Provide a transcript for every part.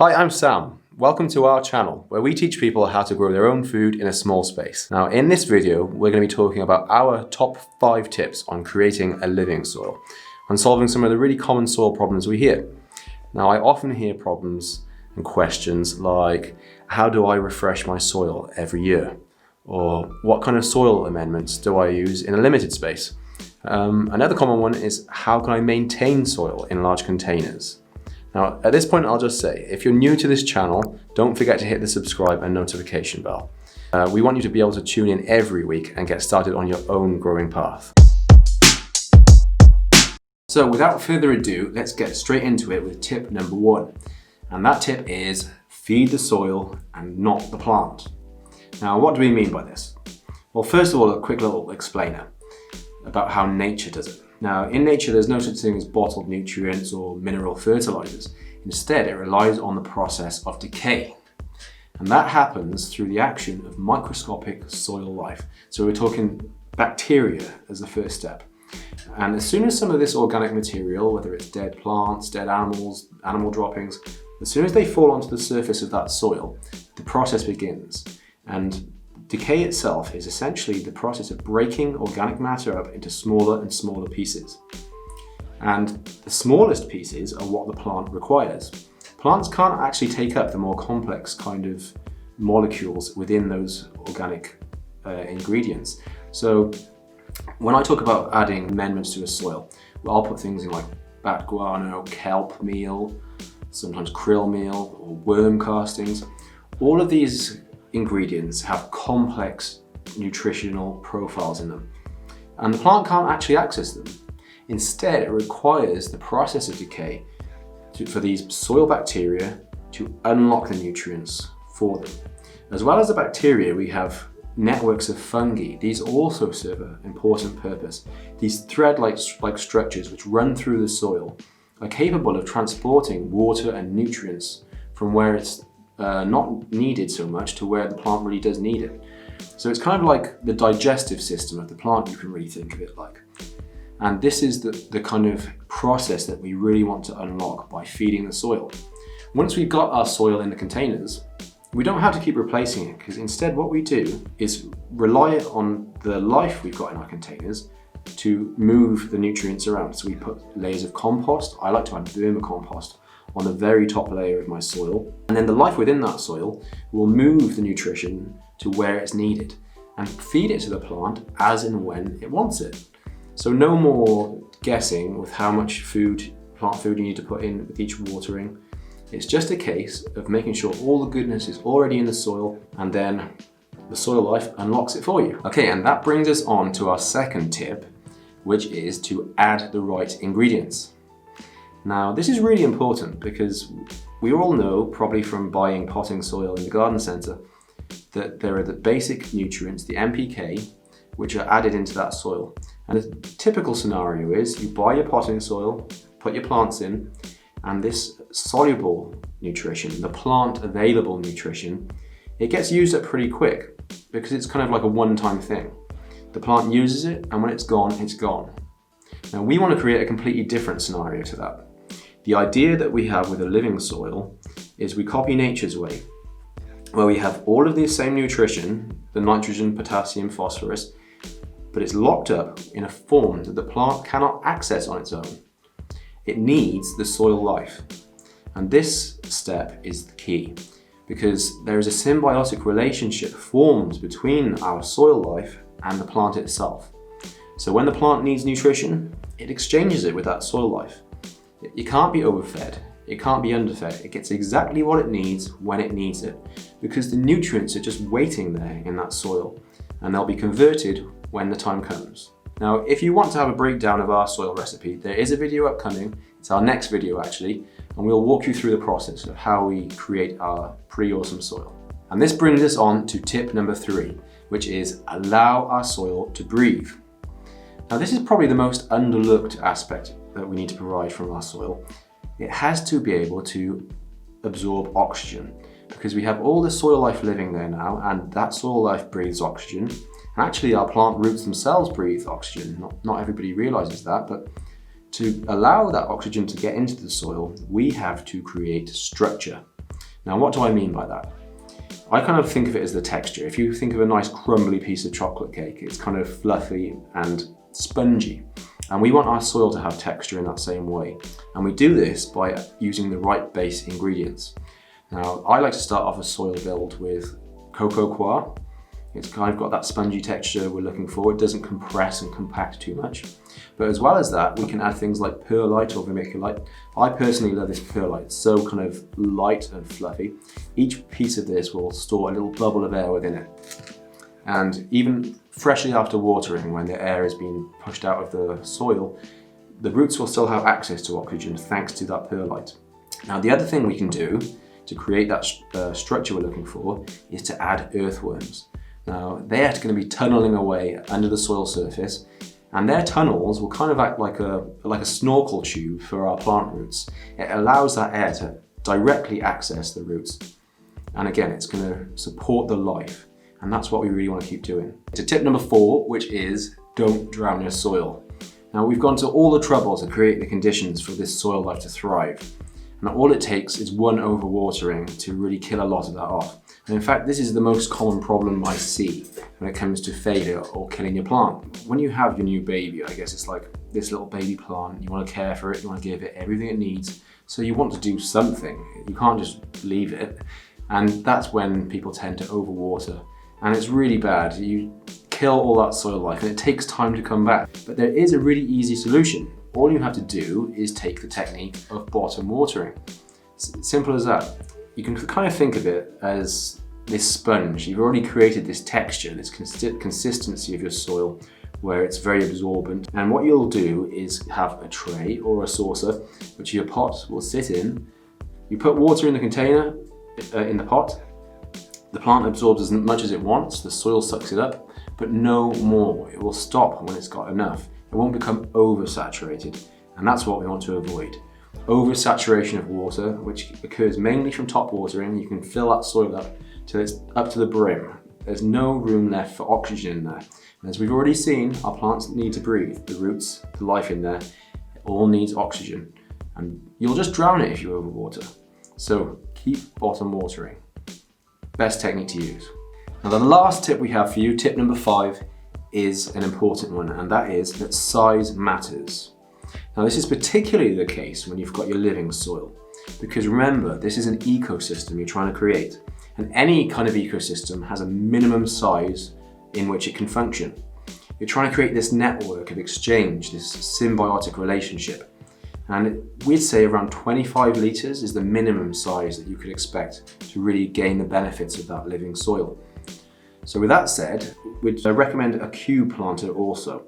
Hi, I'm Sam. Welcome to our channel, where we teach people how to grow their own food in a small space. Now, in this video, we're going to be talking about our top 5 tips on creating a living soil and solving some of the really common soil problems we hear. Now, I often hear problems and questions like, how do I refresh my soil every year? Or what kind of soil amendments do I use in a limited space? Another common one is, how can I maintain soil in large containers? Now, at this point, I'll just say, if you're new to this channel, don't forget to hit the subscribe and notification bell. We want you to be able to tune in every week and get started on your own growing path. So without further ado, let's get straight into it with tip number 1. And that tip is, feed the soil and not the plant. Now, what do we mean by this? Well, first of all, a quick little explainer about how nature does it. Now, in nature, there's no such thing as bottled nutrients or mineral fertilizers. Instead, it relies on the process of decay. And that happens through the action of microscopic soil life. So we're talking bacteria as the first step. And as soon as some of this organic material, whether it's dead plants, dead animals, animal droppings, as soon as they fall onto the surface of that soil, the process begins. And decay itself is essentially the process of breaking organic matter up into smaller and smaller pieces. And the smallest pieces are what the plant requires. Plants can't actually take up the more complex kind of molecules within those organic ingredients. So when I talk about adding amendments to a soil, well, I'll put things in like bat guano, kelp meal, sometimes krill meal, or worm castings. All of these ingredients have complex nutritional profiles in them, and the plant can't actually access them. Instead, it requires the process of decay for these soil bacteria to unlock the nutrients for them. As well as the bacteria, we have networks of fungi. These also serve an important purpose. These thread-like structures which run through the soil are capable of transporting water and nutrients from where it's not needed so much to where the plant really does need it. So it's kind of like the digestive system of the plant, you can really think of it like. And this is the kind of process that we really want to unlock by feeding the soil. Once we've got our soil in the containers, we don't have to keep replacing it, because instead what we do is rely on the life we've got in our containers to move the nutrients around. So we put layers of compost. I like to add vermicompost on the very top layer of my soil, and then the life within that soil will move the nutrition to where it's needed and feed it to the plant as and when it wants it. So no more guessing with how much plant food you need to put in with each watering. It's just a case of making sure all the goodness is already in the soil, and then the soil life unlocks it for you. Okay, and that brings us on to our second tip, which is to add the right ingredients. Now, this is really important because we all know, probably from buying potting soil in the garden centre, that there are the basic nutrients, the NPK, which are added into that soil. And the typical scenario is you buy your potting soil, put your plants in, and this soluble nutrition, the plant available nutrition, it gets used up pretty quick because it's kind of like a one-time thing. The plant uses it, and when it's gone, it's gone. Now, we want to create a completely different scenario to that. The idea that we have with a living soil is we copy nature's way, where we have all of the same nutrition, the nitrogen, potassium, phosphorus, but it's locked up in a form that the plant cannot access on its own. It needs the soil life. And this step is the key, because there is a symbiotic relationship formed between our soil life and the plant itself. So when the plant needs nutrition, it exchanges it with that soil life. It can't be overfed, it can't be underfed. It gets exactly what it needs when it needs it, because the nutrients are just waiting there in that soil, and they'll be converted when the time comes. Now, if you want to have a breakdown of our soil recipe, there is a video upcoming. It's our next video actually, and we'll walk you through the process of how we create our pretty awesome soil. And this brings us on to tip number 3, which is allow our soil to breathe. Now, this is probably the most underlooked aspect that we need to provide from our soil. It has to be able to absorb oxygen, because we have all the soil life living there now, and that soil life breathes oxygen. And actually, our plant roots themselves breathe oxygen. Not everybody realizes that, but to allow that oxygen to get into the soil, we have to create structure. Now, what do I mean by that? I kind of think of it as the texture. If you think of a nice crumbly piece of chocolate cake, it's kind of fluffy and spongy. And we want our soil to have texture in that same way. And we do this by using the right base ingredients. Now, I like to start off a soil build with cocoa coir. It's kind of got that spongy texture we're looking for. It doesn't compress and compact too much. But as well as that, we can add things like perlite or vermiculite. I personally love this perlite. It's so kind of light and fluffy. Each piece of this will store a little bubble of air within it. And even freshly after watering, when the air is being pushed out of the soil, the roots will still have access to oxygen thanks to that perlite. Now, the other thing we can do to create that structure we're looking for is to add earthworms. Now, they're going to be tunneling away under the soil surface, and their tunnels will kind of act like a snorkel tube for our plant roots. It allows that air to directly access the roots. And again, it's going to support the life. And that's what we really want to keep doing. To tip number 4, which is don't drown your soil. Now, we've gone to all the trouble to create the conditions for this soil life to thrive. And all it takes is one overwatering to really kill a lot of that off. And in fact, this is the most common problem I see when it comes to failure or killing your plant. When you have your new baby, I guess it's like this little baby plant, you want to care for it, you want to give it everything it needs. So you want to do something. You can't just leave it. And that's when people tend to overwater. And it's really bad. You kill all that soil life and it takes time to come back. But there is a really easy solution. All you have to do is take the technique of bottom watering. It's simple as that. You can kind of think of it as this sponge. You've already created this texture, this consistency of your soil where it's very absorbent. And what you'll do is have a tray or a saucer, which your pot will sit in. You put water in the container, in the pot. The plant absorbs as much as it wants, the soil sucks it up, but no more. It will stop when it's got enough. It won't become oversaturated, and that's what we want to avoid. Oversaturation of water, which occurs mainly from top watering. You can fill that soil up till it's up to the brim. There's no room left for oxygen in there. And as we've already seen, our plants need to breathe. The roots, the life in there, it all needs oxygen. And you'll just drown it if you overwater. So keep bottom watering. Best technique to use. Now, the last tip we have for you, tip number 5, is an important one, and that is that size matters. Now, this is particularly the case when you've got your living soil, because remember, this is an ecosystem you're trying to create, and any kind of ecosystem has a minimum size in which it can function. You're trying to create this network of exchange, this symbiotic relationship, and we'd say around 25 litres is the minimum size that you could expect to really gain the benefits of that living soil. So with that said, we'd recommend a cube planter also.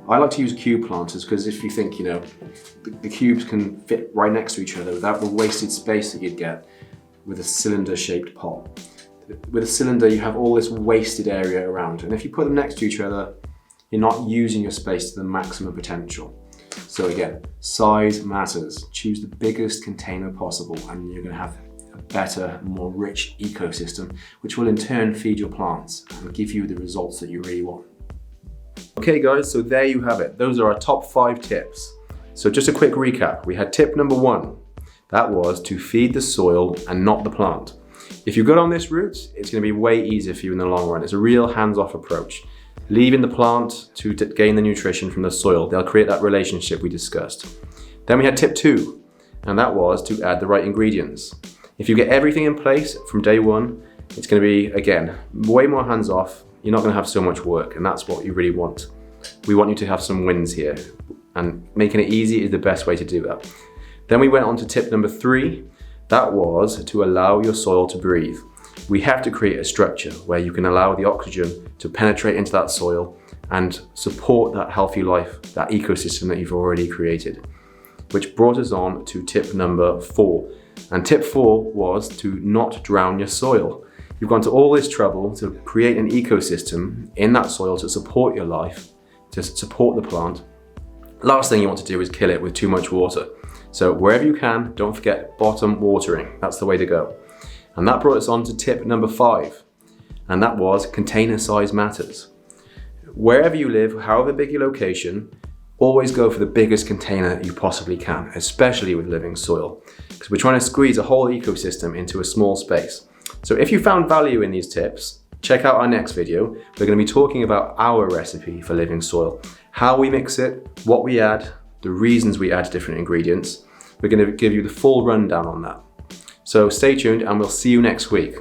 I like to use cube planters because if you think, the cubes can fit right next to each other without the wasted space that you'd get with a cylinder-shaped pot. With a cylinder, you have all this wasted area around, and if you put them next to each other, you're not using your space to the maximum potential. So again, size matters. Choose the biggest container possible and you're going to have a better, more rich ecosystem, which will in turn feed your plants and give you the results that you really want. Okay guys, so there you have it. Those are our top 5 tips. So just a quick recap. We had tip number 1. That was to feed the soil and not the plant. If you're good on this route, it's going to be way easier for you in the long run. It's a real hands-off approach. Leaving the plant to gain the nutrition from the soil. They'll create that relationship we discussed. Then we had tip 2, and that was to add the right ingredients. If you get everything in place from day 1, it's going to be, again, way more hands-off. You're not going to have so much work, and that's what you really want. We want you to have some wins here, and making it easy is the best way to do that. Then we went on to tip number 3. That was to allow your soil to breathe. We have to create a structure where you can allow the oxygen to penetrate into that soil and support that healthy life, that ecosystem that you've already created. Which brought us on to tip number 4. And tip 4 was to not drown your soil. You've gone to all this trouble to create an ecosystem in that soil to support your life, to support the plant. Last thing you want to do is kill it with too much water. So wherever you can, don't forget bottom watering. That's the way to go. And that brought us on to tip number 5. And that was container size matters. Wherever you live, however big your location, Always go for the biggest container you possibly can, especially with living soil, because we're trying to squeeze a whole ecosystem into a small space. So if you found value in these tips, check out our next video. We're going to be talking about our recipe for living soil, how we mix it, what we add, the reasons we add different ingredients. We're going to give you the full rundown on that. So stay tuned and we'll see you next week.